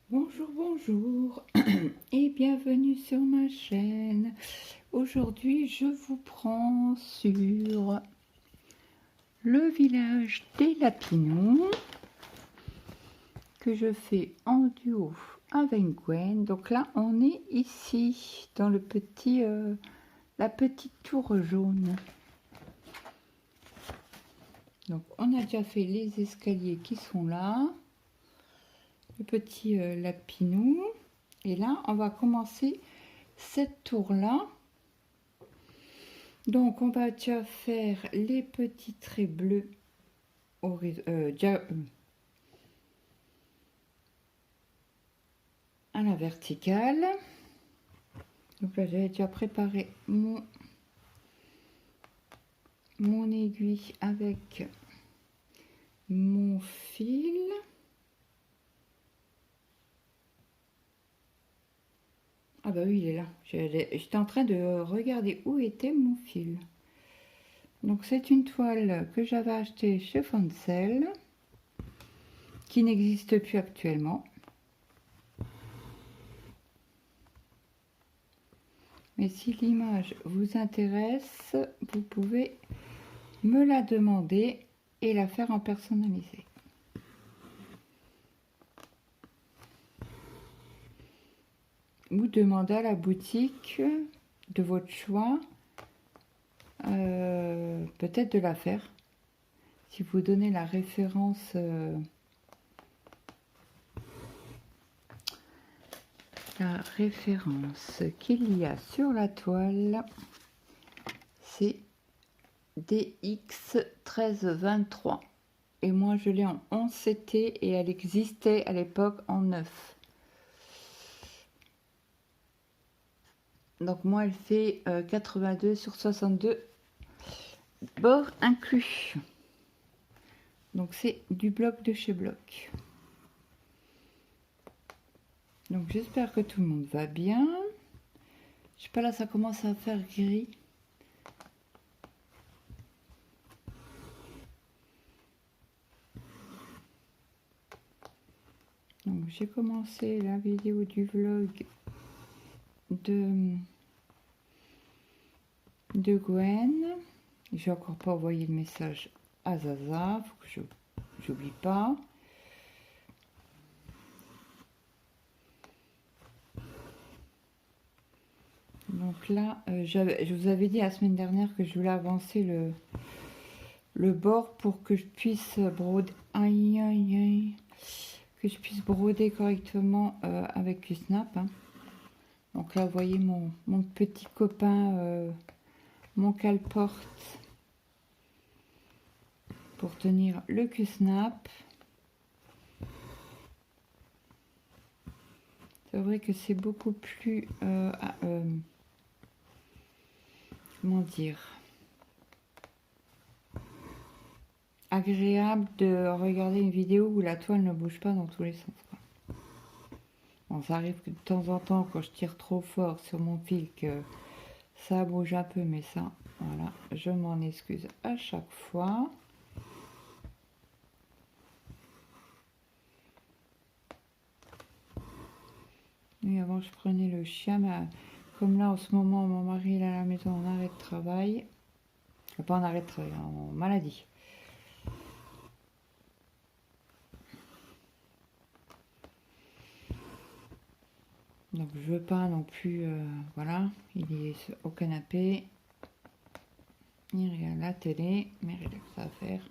Bonjour, bonjour et bienvenue sur ma chaîne. Aujourd'hui, je vous prends sur le village des Lapinous que je fais en duo avec Gwen. Donc là, on est ici dans le petit, la petite tour jaune. Donc, on a déjà fait les escaliers qui sont là, le petit Lapinou. Et là, on va commencer cette tour-là. Donc, on va déjà faire les petits traits bleus à la verticale. Donc là, j'avais déjà préparé mon aiguille avec mon fil. Ah bah oui, il est là. J'étais en train de regarder où était mon fil. Donc c'est une toile que j'avais achetée chez Foncel, qui n'existe plus actuellement. Mais si l'image vous intéresse, vous pouvez me la demander et la faire en personnalisé. Ou demander à la boutique de votre choix peut-être de la faire. Si vous donnez la référence qu'il y a sur la toile, c'est DX1323 et moi je l'ai en 11 CT et elle existait à l'époque en 9. Donc moi elle fait 82 sur 62 bords inclus. Donc c'est du bloc de chez Bloc. Donc j'espère que tout le monde va bien. Je sais pas, là ça commence à faire gris. Donc j'ai commencé la vidéo du vlog de Gwen. J'ai encore pas envoyé le message à Zaza, faut que j'oublie pas. Donc là, je vous avais dit la semaine dernière que je voulais avancer le bord pour que je puisse broder. Aïe aïe aïe. Que je puisse broder correctement avec le snap. Hein. Donc là, vous voyez mon petit copain, mon cale-porte pour tenir le Q-snap. C'est vrai que c'est beaucoup plus comment dire, agréable de regarder une vidéo où la toile ne bouge pas dans tous les sens. Quoi. Bon, ça arrive que de temps en temps, quand je tire trop fort sur mon fil, que ça bouge un peu, mais ça, voilà, je m'en excuse à chaque fois. Et avant, je prenais le chien, mais comme là, en ce moment, mon mari est à la maison en arrêt de travail. Pas en arrêt de travail, en maladie. Donc, je veux pas non plus... voilà, il est au canapé. Il regarde la télé, mais il a que ça à faire.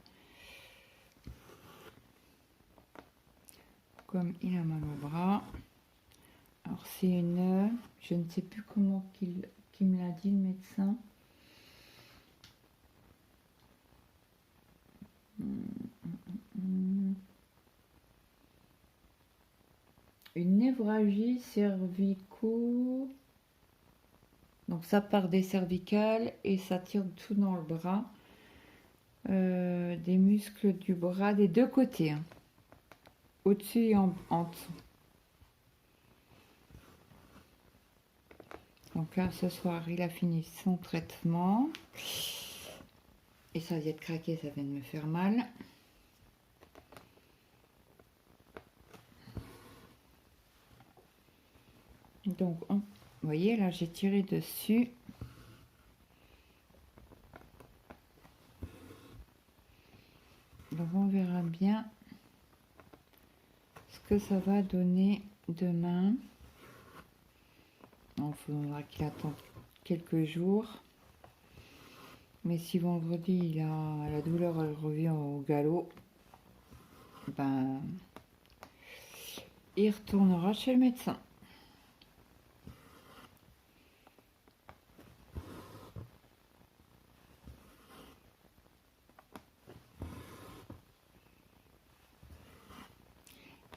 Comme il a mal au bras. Alors, c'est une... Je ne sais plus comment qu'il me l'a dit, le médecin. Une névralgie cervico. Donc ça part des cervicales et ça tire tout dans le bras. Des muscles du bras des deux côtés. Hein. Au-dessus et en dessous. Donc là, ce soir, il a fini son traitement. Et ça vient de craquer, ça vient de me faire mal. Donc, vous voyez, là, j'ai tiré dessus. Donc, on verra bien ce que ça va donner demain. Il faudra qu'il attende quelques jours. Mais si vendredi, la douleur elle revient au galop, ben, il retournera chez le médecin.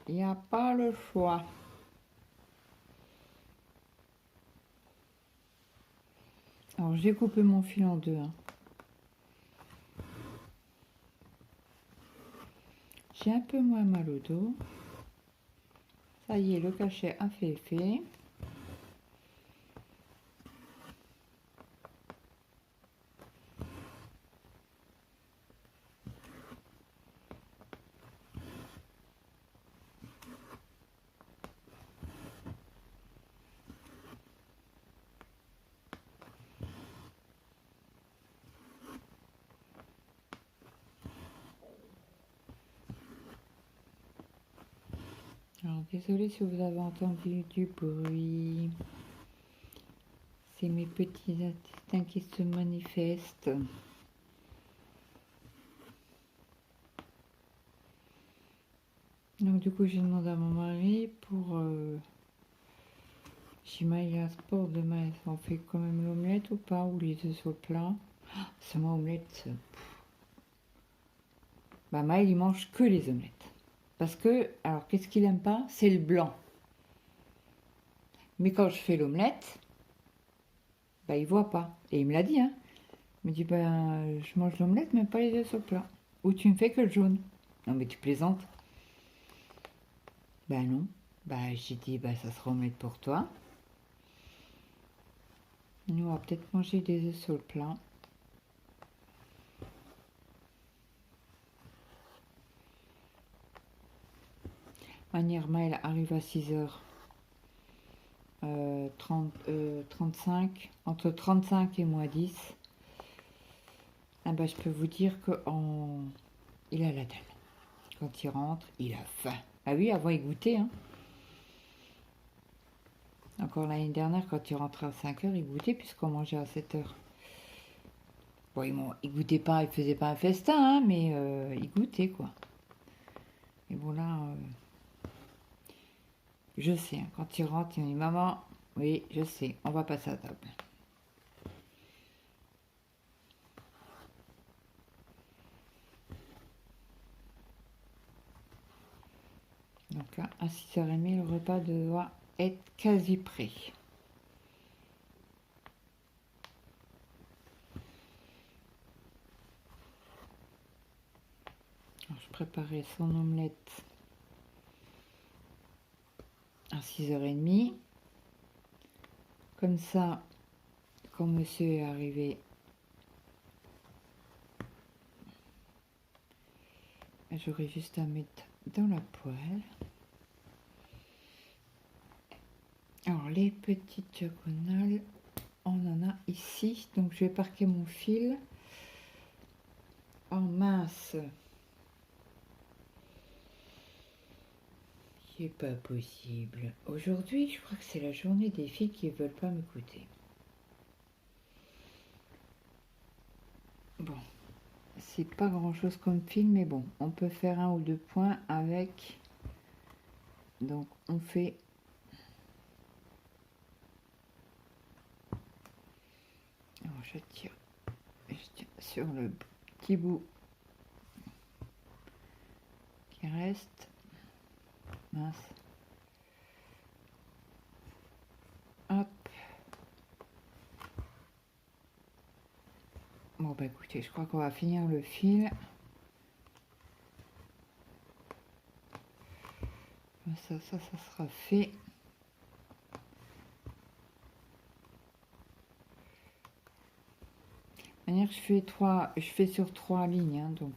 Il n'y a pas le choix. Alors, j'ai coupé mon fil en deux. Hein. J'ai un peu moins mal au dos. Ça y est, le cachet a fait effet. Alors, désolée si vous avez entendu du bruit. C'est mes petits intestins qui se manifestent. Donc, du coup, j'ai demandé à mon mari pour... si Maï a sport demain, on fait quand même l'omelette ou pas? Ou les œufs sur le plat? C'est moi, omelette. Bah, Maël, il mange que les omelettes. Parce que, alors, qu'est-ce qu'il aime pas? C'est le blanc. Mais quand je fais l'omelette, bah, il voit pas. Et il me l'a dit, hein. Il me dit, ben, je mange l'omelette, mais pas les œufs sur le plat. Ou tu me fais que le jaune. Non, mais tu plaisantes. Ben non. Bah, j'ai dit, bah, ça sera omelette pour toi. Nous, on va peut-être manger des œufs sur le plat. Manierma, elle arrive à 6h. 35, entre 35 et moins 10. Ah bah, je peux vous dire il a la dalle. Quand il rentre, il a faim. Ah oui, avant il goûtait. Hein. Encore l'année dernière, quand il rentrait à 5h, il goûtait puisqu'on mangeait à 7h. Bon, il goûtait pas, il faisait pas un festin, hein, mais il goûtait quoi. Et bon là, je sais, hein, quand il rentre, il me dit maman, oui, je sais, on va passer à table. Donc là, à 6h30, le repas doit être quasi prêt. Alors, je préparais son omelette à 6h30. Comme ça, quand monsieur est arrivé, j'aurai juste à mettre dans la poêle. Alors, les petites diagonales, on en a ici. Donc, je vais parquer mon fil en mince. C'est pas possible. Aujourd'hui, je crois que c'est la journée des filles qui ne veulent pas m'écouter. Bon, c'est pas grand chose comme fil, mais bon, on peut faire 1 ou 2 points avec. Donc, on fait. Alors, je tire sur le petit bout qui reste. Mince. Hop. Bon, bah écoutez, je crois qu'on va finir le fil. Ça sera fait. De manière, je fais sur 3 lignes, hein, donc.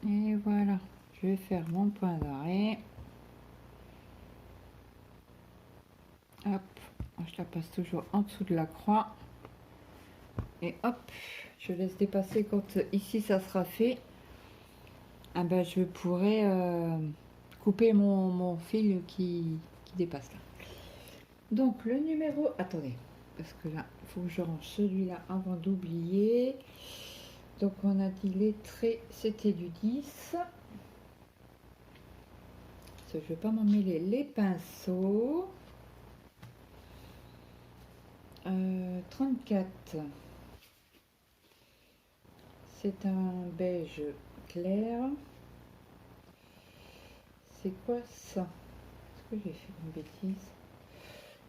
Et voilà, je vais faire mon point d'arrêt. Hop, je la passe toujours en dessous de la croix. Et hop, je laisse dépasser quand ici ça sera fait. Ah ben, je pourrai couper mon fil qui dépasse là. Donc le numéro, attendez, parce que là, il faut que je range celui-là avant d'oublier. Donc on a dit les traits, c'était du 10. Je ne vais pas m'emmêler les pinceaux. 34. C'est un beige clair. C'est quoi ça? Est-ce que j'ai fait une bêtise?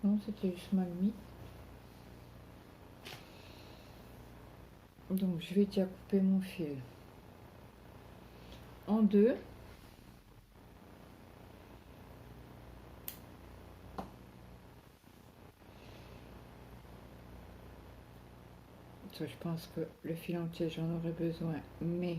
Non, c'était juste mal mis. Donc je vais déjà couper mon fil en deux. Ça, je pense que le fil entier j'en aurais besoin, mais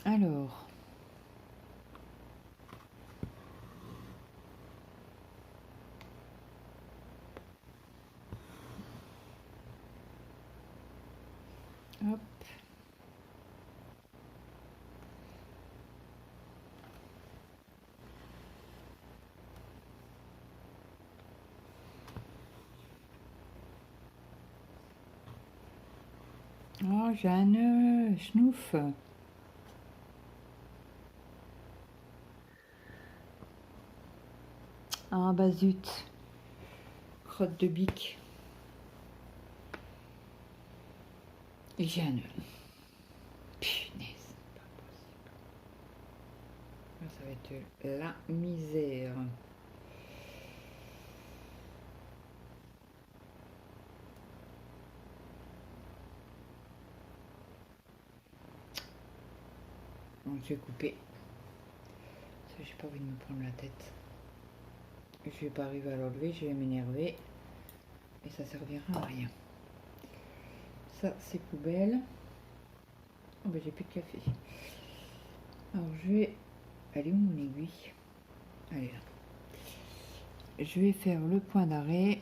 alors hop. Oh, j'ai un nœud, schnouf. Ah bah zut, crotte de bique. Et j'ai un nœud. Punaise, pas possible. Ça va être la misère. Donc je vais couper. Parce que j'ai pas envie de me prendre la tête. Je vais pas arriver à l'enlever, je vais m'énerver. Et ça servira à rien. Ça, c'est poubelle. Oh bah j'ai plus de café. Alors je vais... Elle est où mon aiguille? Elle est là. Je vais faire le point d'arrêt.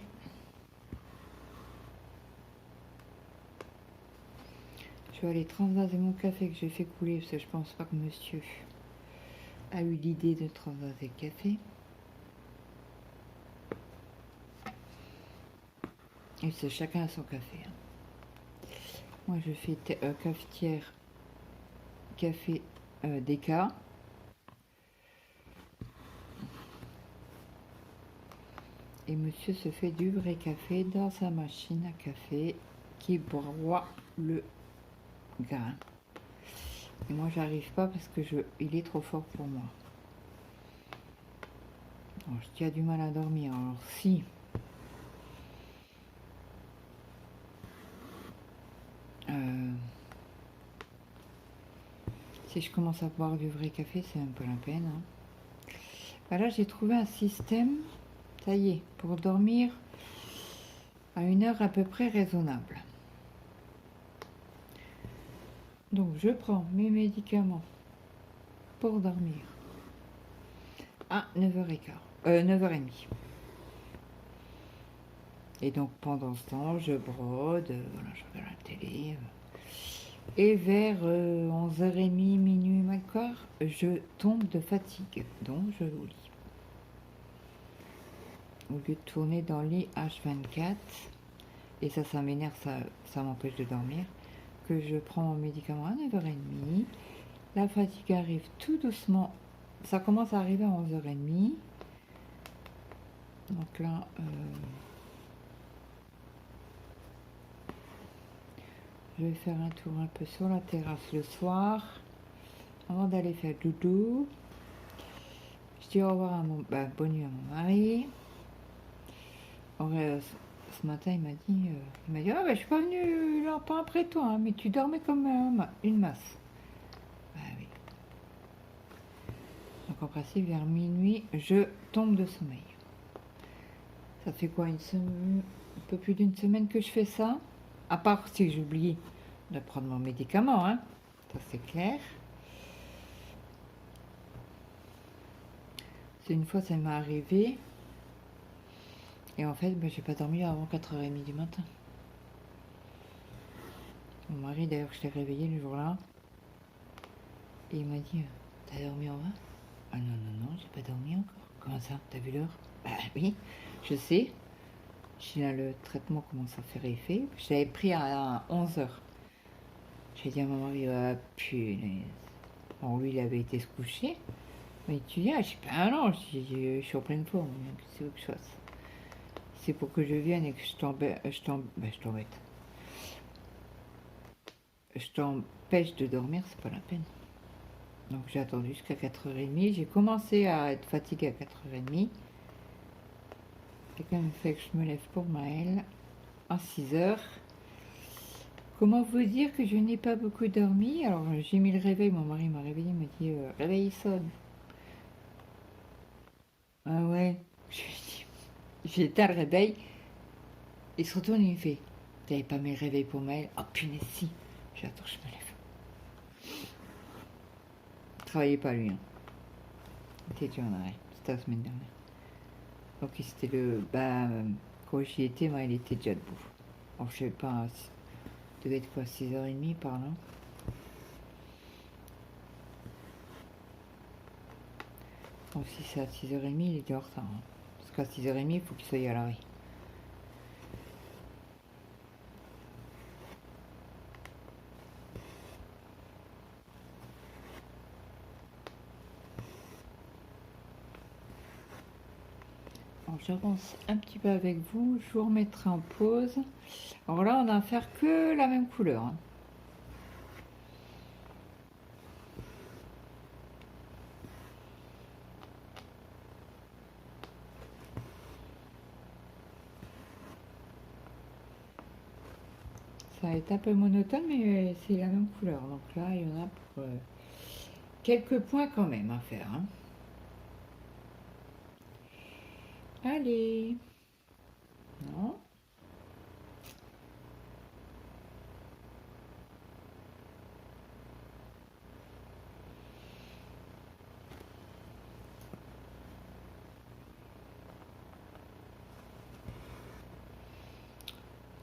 Je vais aller transvaser mon café que j'ai fait couler parce que je pense pas que monsieur a eu l'idée de transvaser le café. Et c'est chacun a son café. Moi je fais cafetière, café déca. Et monsieur se fait du vrai café dans sa machine à café qui broie le grain. Et moi j'arrive pas parce que il est trop fort pour moi. Alors, je tiens du mal à dormir. Alors si si je commence à boire du vrai café, c'est un peu la peine. Hein. Bah là j'ai trouvé un système, ça y est, pour dormir à une heure à peu près raisonnable. Donc je prends mes médicaments pour dormir à 9h15, 9h30. Et donc pendant ce temps, je brode, voilà, je regarde la télé. Et vers 11h30, minuit, ma quart, je tombe de fatigue, donc je au lit. Au lieu de tourner dans le lit H24, et ça m'énerve, ça m'empêche de dormir, que je prends mon médicament à 9h30, la fatigue arrive tout doucement, ça commence à arriver à 11h30, donc là, je vais faire un tour un peu sur la terrasse le soir, avant d'aller faire doudou. Je dis au revoir à bonne nuit à mon mari. ce matin, il m'a dit, ah, bah, je suis pas venue longtemps après toi, hein, mais tu dormais comme une masse. Bah oui. Donc en principe, vers minuit, je tombe de sommeil. Ça fait quoi, un peu plus d'une semaine que je fais ça. À part si j'oublie de prendre mon médicament, hein. Ça c'est clair. C'est une fois, ça m'est arrivé. Et en fait, ben, j'ai pas dormi avant 4h30 du matin. Mon mari, d'ailleurs, je l'ai réveillé le jour-là. Et il m'a dit, t'as dormi en vain? Ah non, non, non, j'ai pas dormi encore. Comment ça? T'as vu l'heure? Bah oui, je sais. Si là, le traitement commence à faire effet. Je l'avais pris à 11h. J'ai dit à mon mari, ah punaise. Bon, lui, il avait été se coucher. Mais tu viens, je sais pas, ah non, je suis en pleine forme. C'est autre chose. C'est pour que je vienne et que je t'embête. Je t'empêche de dormir, c'est pas la peine. Donc j'ai attendu jusqu'à 4h30. J'ai commencé à être fatiguée à 4h30. Et quand même fait que je me lève pour Maëlle à 6h. Comment vous dire que je n'ai pas beaucoup dormi? Alors j'ai mis le réveil, mon mari m'a réveillé, il m'a dit réveil sonne. Ah ouais, j'ai éteint le réveil. Il se retourne et il me fait, t'avais pas mis le réveil pour Maëlle? Oh punaise si. J'attends, je me lève. Il travaillait pas lui, hein. Il était en arrêt, c'était la semaine dernière. Donc c'était quand j'y étais, moi, il était déjà debout. Alors je sais pas, ça devait être quoi, 6h30 par là. Donc si c'est à 6h30, il était en retard. Hein. Parce qu'à 6h30, il faut qu'il soit à l'arrêt. Alors j'avance un petit peu avec vous, je vous remettrai en pause. Alors là, on a à faire que la même couleur. Hein. Ça va être un peu monotone, mais c'est la même couleur. Donc là, il y en a pour quelques points quand même à faire. Hein. Allez. Non.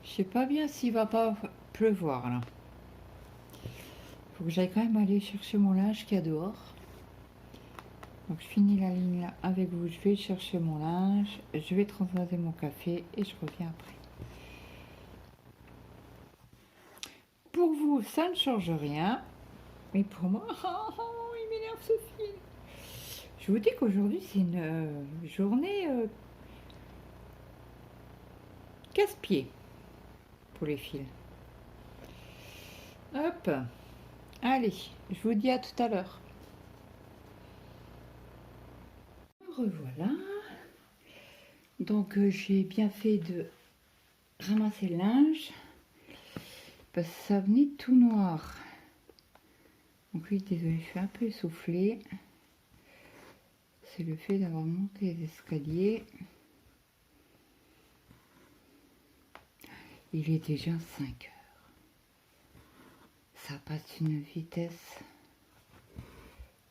Je sais pas bien s'il va pas pleuvoir là. Faut que j'aille quand même aller chercher mon linge qu'il y a dehors. Donc je finis la ligne là avec vous, je vais chercher mon linge, je vais transvaser mon café et je reviens après. Pour vous, ça ne change rien, mais pour moi, il m'énerve ce fil. Je vous dis qu'aujourd'hui c'est une journée casse-pied pour les fils. Hop, allez, je vous dis à tout à l'heure. Revoilà. Donc j'ai bien fait de ramasser le linge parce que ça venait tout noir. Donc oui, désolé, je suis un peu essoufflée. C'est le fait d'avoir monté les escaliers. Il est déjà 5 heures. Ça passe une vitesse.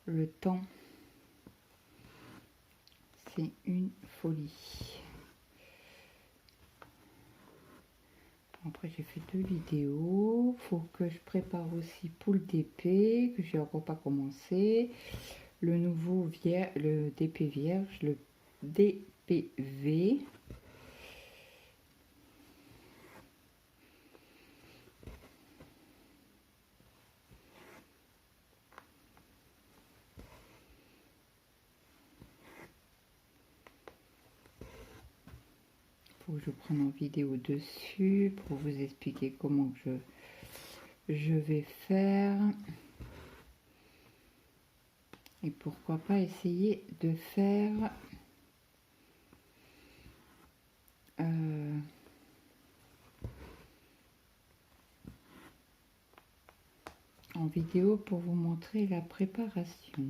Le temps, c'est une folie. Après, j'ai fait 2 vidéos. Faut que je prépare aussi pour le DP, que j'ai encore pas commencé. Le nouveau le DP vierge, le DPV. Faut que je prenne en vidéo dessus pour vous expliquer comment je vais faire. Et pourquoi pas essayer de faire vidéo pour vous montrer la préparation.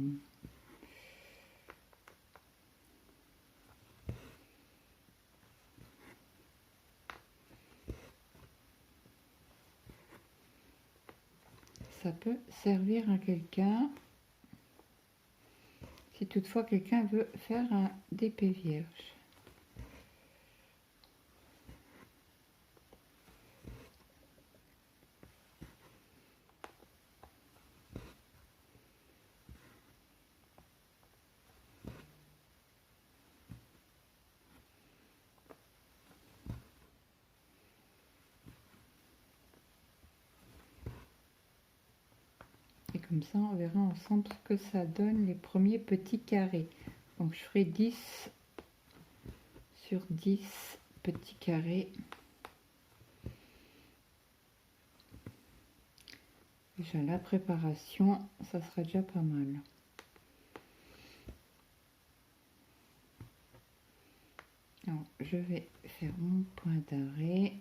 Ça peut servir à quelqu'un si toutefois quelqu'un veut faire un DP vierge. Et comme ça, on verra ensemble ce que ça donne, les premiers petits carrés. Donc, je ferai 10 sur 10 petits carrés. Déjà, la préparation, ça sera déjà pas mal. Alors, je vais faire mon point d'arrêt.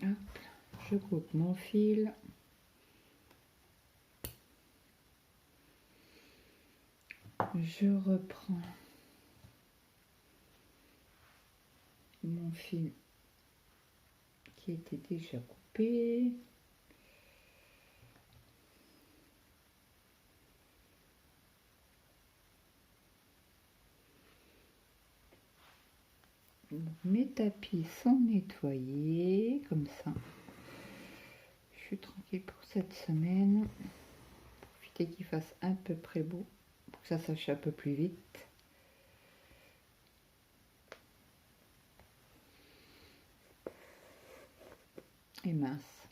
Hop, je coupe mon fil. Je reprends mon fil qui était déjà coupé. Mes tapis sont nettoyés, comme ça. Je suis tranquille pour cette semaine. Profitez qu'il fasse à peu près beau pour que ça sèche un peu plus vite. Et mince.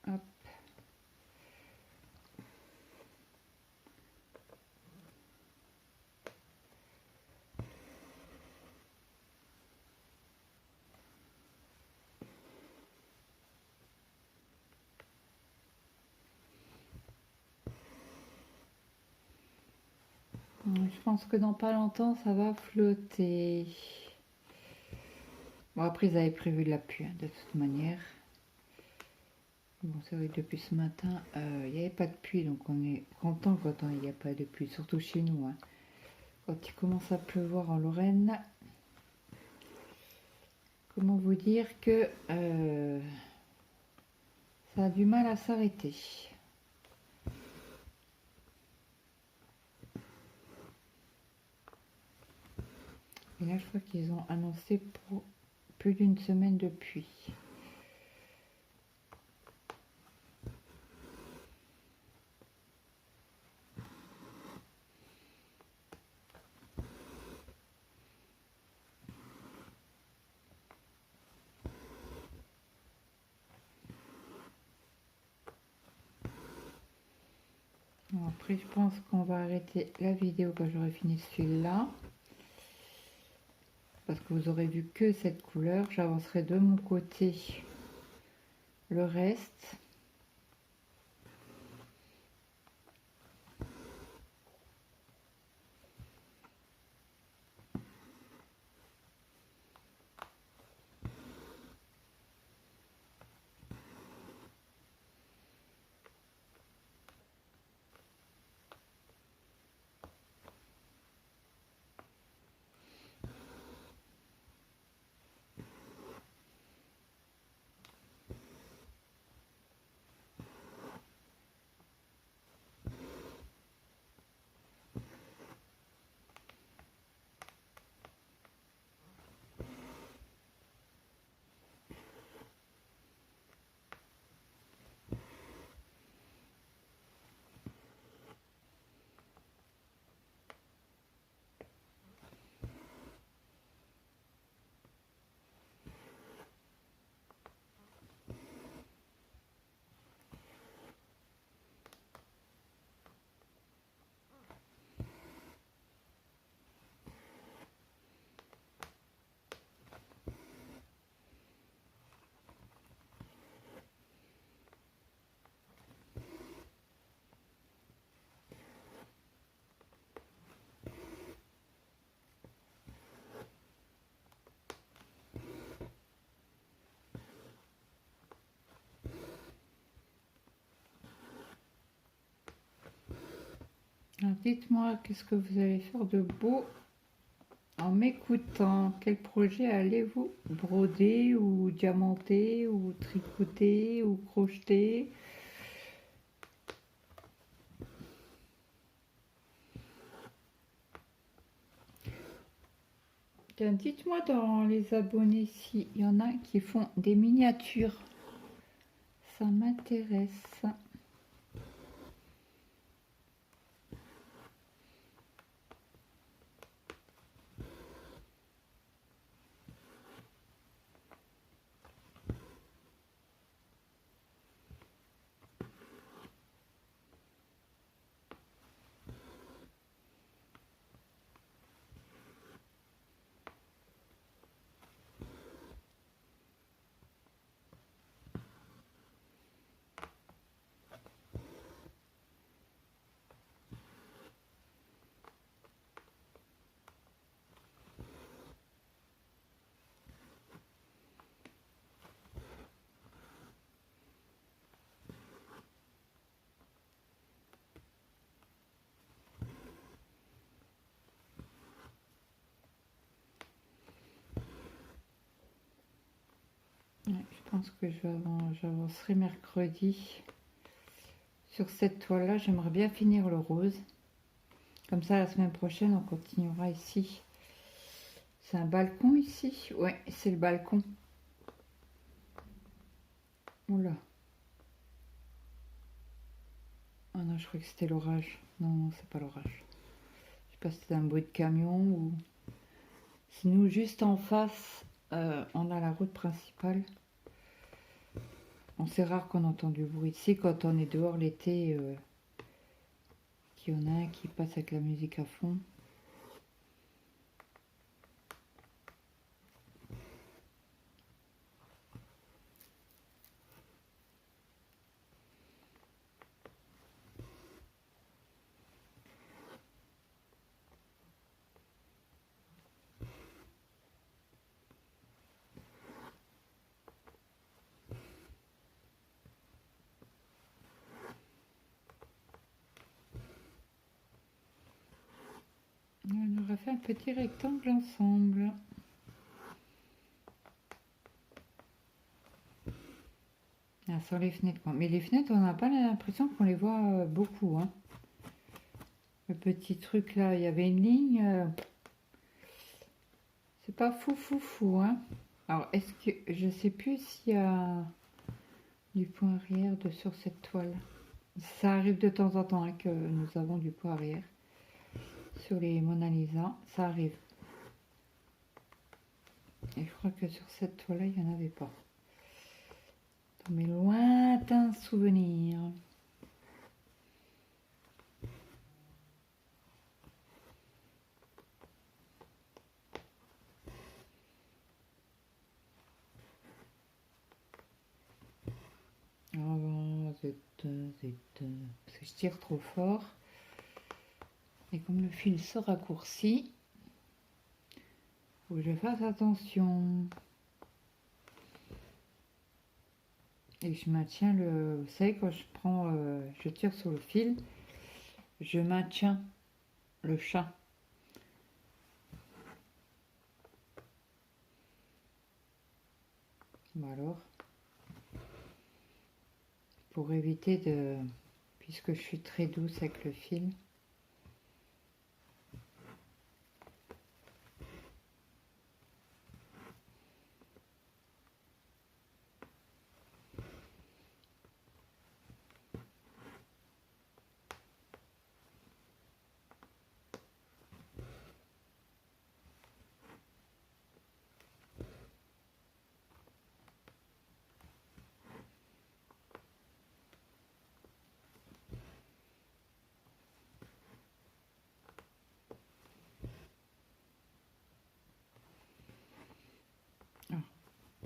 Hop. Je pense que dans pas longtemps, ça va flotter. Bon, après, ils avaient prévu de la pluie, hein, de toute manière. Bon, c'est vrai que depuis ce matin, il n'y avait pas de pluie, donc on est content quand il n'y a pas de pluie, surtout chez nous. Hein. Quand il commence à pleuvoir en Lorraine, comment vous dire que ça a du mal à s'arrêter. Et là, je crois qu'ils ont annoncé pour plus d'une semaine de pluie. Bon, après, je pense qu'on va arrêter la vidéo quand j'aurai fini celui-là. Parce que vous aurez vu que cette couleur. J'avancerai de mon côté le reste. dites-moi, qu'est-ce que vous allez faire de beau en m'écoutant? Quel projet allez-vous broder ou diamanter ou tricoter ou crocheter? Tiens, dites-moi dans les abonnés s'il y en a qui font des miniatures. Ça m'intéresse. Ouais, je pense que j'avancerai mercredi. Sur cette toile-là, j'aimerais bien finir le rose. Comme ça, la semaine prochaine, on continuera ici. C'est un balcon ici? Ouais, c'est le balcon. Oula. Ah non, je crois que c'était l'orage. Non, non, c'est pas l'orage. Je sais pas si c'était un bruit de camion ou... Sinon, juste en face, on a la route principale. Bon, c'est rare qu'on entend du bruit ici quand on est dehors l'été. Qu'il y en a un qui passe avec la musique à fond. On aura fait un petit rectangle ensemble. Ah, sur les fenêtres, quoi. Mais les fenêtres, on n'a pas l'impression qu'on les voit beaucoup. Hein. Le petit truc là, il y avait une ligne. C'est pas fou, fou, fou. Hein. Alors, est-ce que je sais plus s'il y a du point arrière sur cette toile. Ça arrive de temps en temps hein, que nous avons du point arrière sur les Mona Lisa. Ça arrive. Et je crois que sur cette toile-là, il n'y en avait pas. Dans mes lointains souvenirs. Oh, zut, parce que je tire trop fort. Et comme le fil se raccourcit, faut que je fasse attention. Et je maintiens le... Vous savez, quand je prends... je tire sur le fil, je maintiens le chat. Bon alors, pour éviter de... Puisque je suis très douce avec le fil.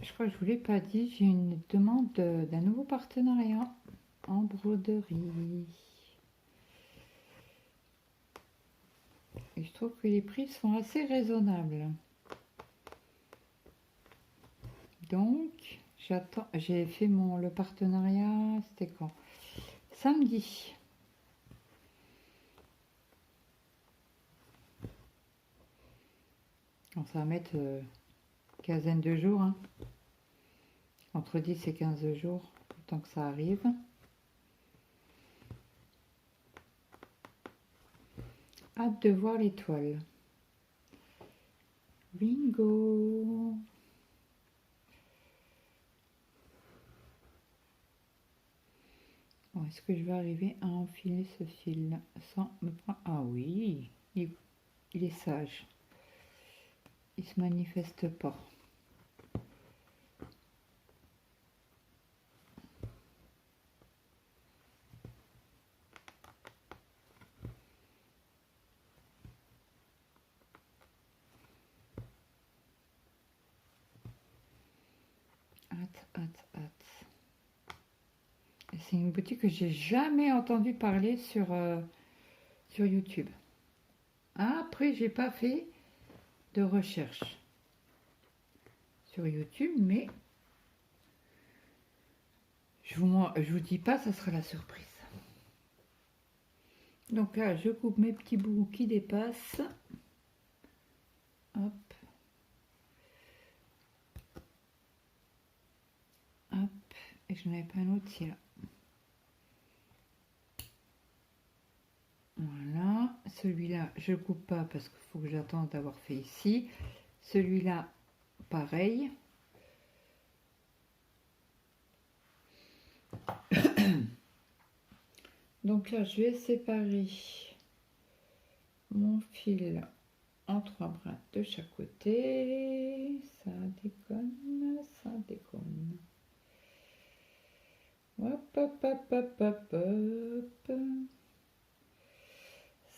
Je crois que je ne vous l'ai pas dit, j'ai une demande d'un nouveau partenariat en broderie. Et je trouve que les prix sont assez raisonnables. Donc, j'attends. J'ai fait le partenariat, c'était quand? Samedi. pense à mettre quinzaine de jours, hein. Entre 10 et 15 jours, le temps que ça arrive. Hâte de voir l'étoile. Bingo! Bon, est-ce que je vais arriver à enfiler ce fil sans me prendre... Ah oui, il est sage. Il se manifeste pas. Hâte. C'est une boutique que j'ai jamais entendu parler sur YouTube. Après, j'ai pas fait de recherche sur YouTube, mais je vous dis pas, ça sera la surprise. Donc là, je coupe mes petits bouts qui dépassent. Hop. Hop. Et je n'en avais pas un autre ici là. Voilà. Celui-là, je le coupe pas parce qu'il faut que j'attende d'avoir fait ici. Celui-là, pareil. Donc là, je vais séparer mon fil en 3 brins de chaque côté. Ça déconne, ça déconne. Hop, hop, hop, hop, hop, hop.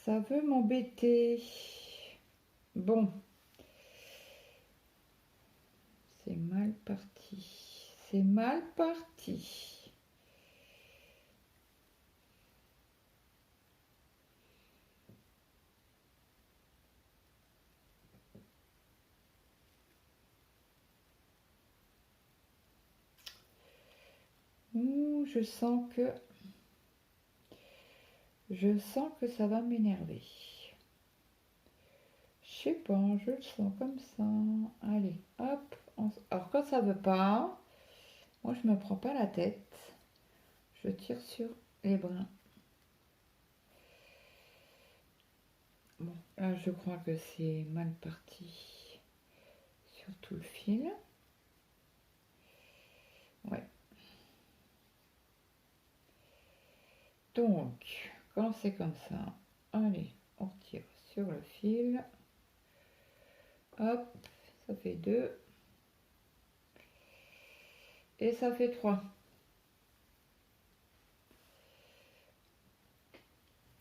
Ça veut m'embêter. Bon. C'est mal parti. C'est mal parti. Ouh, je sens que ça va m'énerver. Je sais pas, je le sens comme ça. Allez, hop. Alors quand ça veut pas, moi je me prends pas la tête. Je tire sur les brins. Bon, là je crois que c'est mal parti sur tout le fil. Ouais. Donc, quand c'est comme ça, allez, on tire sur le fil. Hop, ça fait 2. Et ça fait 3.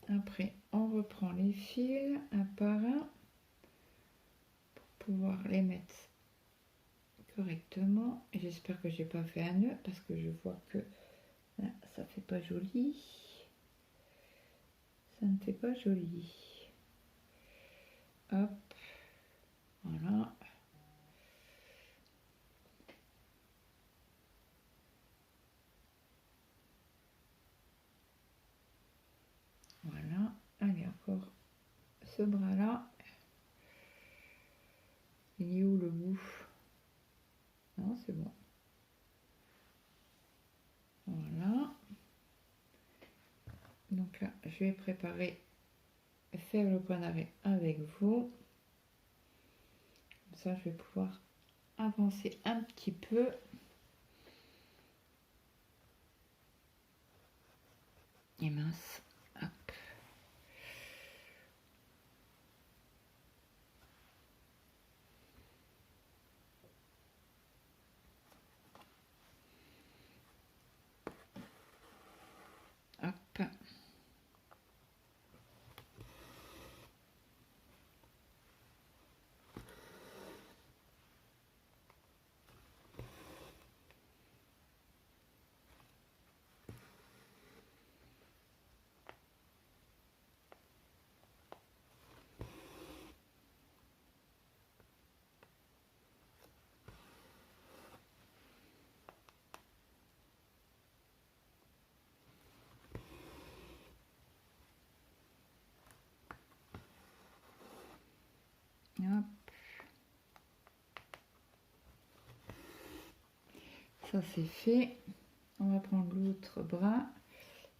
Après, on reprend les fils un par un pour pouvoir les mettre correctement. Et j'espère que j'ai pas fait un nœud parce que je vois que là, ça fait pas joli. Ça ne fait pas joli. Hop, voilà. Voilà. Allez, encore ce bras-là. Il est où le bout? Non, c'est bon. Voilà. Donc là, je vais préparer, faire le point d'arrêt avec vous. Comme ça, je vais pouvoir avancer un petit peu. Et mince. Hop. Hop. Hop. Ça c'est fait. On va prendre l'autre bras.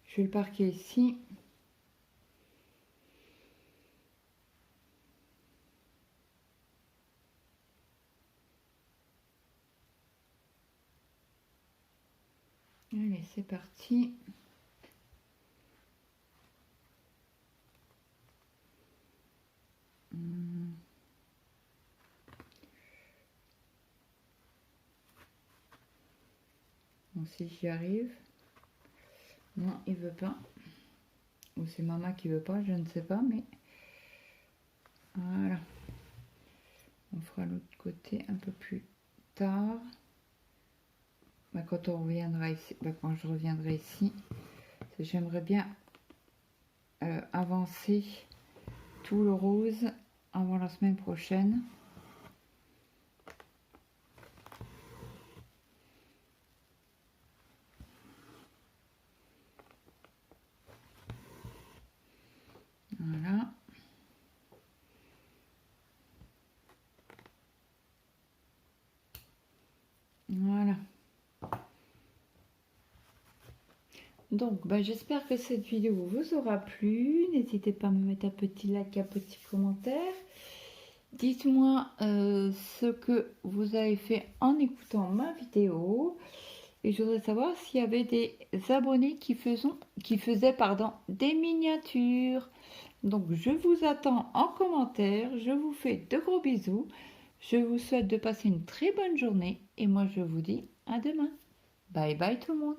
Je vais le parquer ici. Allez, c'est parti. Bon, si j'y arrive. Non, il veut pas. Ou c'est maman qui veut pas, je ne sais pas, mais voilà. On fera l'autre côté un peu plus tard. Bah, quand on reviendra ici, bah, quand je reviendrai ici, j'aimerais bien avancer tout le rose avant la semaine prochaine. Voilà. Voilà. Donc, bah, j'espère que cette vidéo vous aura plu. N'hésitez pas à me mettre un petit like, un petit commentaire. Dites-moi ce que vous avez fait en écoutant ma vidéo. Et je voudrais savoir s'il y avait des abonnés qui faisaient des miniatures. Donc, je vous attends en commentaire. Je vous fais de gros bisous. Je vous souhaite de passer une très bonne journée. Et moi, je vous dis à demain. Bye bye tout le monde.